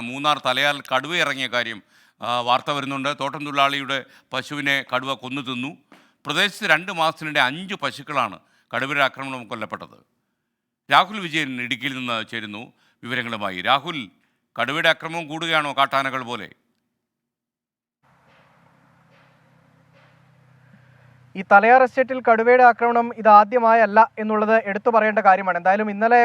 മൂന്നാർ തലയാൽ കടുവ ഇറങ്ങിയ കാര്യം വാർത്ത വരുന്നുണ്ട്. തോട്ടം തൊഴിലാളിയുടെ പശുവിനെ കടുവ കൊന്നു തിന്നു. പ്രദേശത്ത് 2 മാസത്തിനിടെ 5 പശുക്കളാണ് കടുവയുടെ ആക്രമണം കൊല്ലപ്പെട്ടത്. രാഹുൽ വിജയൻ ഇടുക്കിയിൽ നിന്ന് ചേരുന്നു വിവരങ്ങളുമായി. രാഹുൽ, കടുവയുടെ ആക്രമണം കൂടുകയാണോ കാട്ടാനകൾ പോലെ? ഈ തലയാർ എസ്റ്റേറ്റിൽ കടുവയുടെ ആക്രമണം ഇതാദ്യമായല്ല എന്നുള്ളത് എടുത്തു പറയേണ്ട കാര്യമാണ്. എന്തായാലും ഇന്നലെ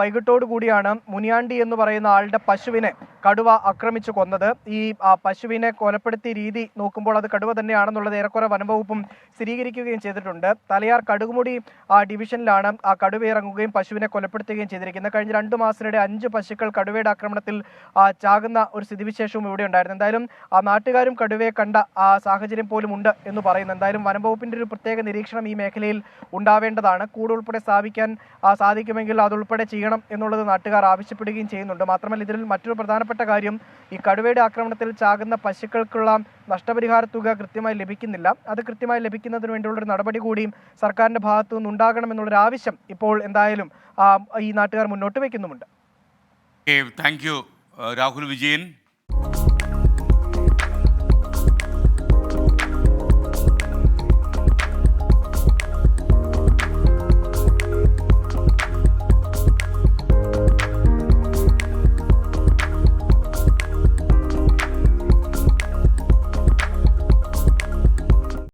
വൈകിട്ടോടു കൂടിയാണ് മുനിയാണ്ടി എന്ന് പറയുന്ന ആളുടെ പശുവിനെ കടുവ ആക്രമിച്ചു കൊന്നത്. ഈ പശുവിനെ കൊലപ്പെടുത്തിയ രീതി നോക്കുമ്പോൾ അത് കടുവ തന്നെയാണെന്നുള്ളത് ഏറെക്കുറെ വനംവകുപ്പും സ്ഥിരീകരിക്കുകയും ചെയ്തിട്ടുണ്ട്. തലയാർ കടുകുമുടി ഡിവിഷനിലാണ് ആ കടുവ ഇറങ്ങുകയും പശുവിനെ കൊലപ്പെടുത്തുകയും ചെയ്തിരിക്കുന്നത്. കഴിഞ്ഞ 2 മാസത്തിനിടെ 5 പശുക്കൾ കടുവയുടെ ആക്രമണത്തിൽ ചാകുന്ന ഒരു സ്ഥിതിവിശേഷവും ഇവിടെ ഉണ്ടായിരുന്നു. എന്തായാലും നാട്ടുകാരും കടുവയെ കണ്ട സാഹചര്യം പോലും ഉണ്ട് എന്ന് പറയുന്നു. എന്തായാലും വനംവകുപ്പിന്റെ ഒരു പ്രത്യേക നിരീക്ഷണം ഈ മേഖലയിൽ ഉണ്ടാവേണ്ടതാണ്. കൂട് ഉൾപ്പെടെ സ്ഥാപിക്കാൻ സാധിക്കുമെങ്കിൽ അതുൾപ്പെടെ ചെയ്യണം എന്നുള്ളത് നാട്ടുകാർ ആവശ്യപ്പെടുകയും ചെയ്യുന്നുണ്ട്. മാത്രമല്ല, ഇതിൽ മറ്റൊരു പ്രധാനപ്പെട്ട കാര്യം, ഈ കടുവയുടെ ആക്രമണത്തിൽ ചാകുന്ന പശുക്കൾക്കുള്ള നഷ്ടപരിഹാര തുക കൃത്യമായി ലഭിക്കുന്നില്ല. അത് കൃത്യമായി ലഭിക്കുന്നതിന് വേണ്ടിയുള്ളൊരു നടപടി കൂടിയും സർക്കാരിന്റെ ഭാഗത്തു നിന്നുണ്ടാകണമെന്നുള്ളൊരു ആവശ്യം ഇപ്പോൾ എന്തായാലും ഈ നാട്ടുകാർ മുന്നോട്ട് വയ്ക്കുന്നുമുണ്ട്. Thank you Rahul Vijayan.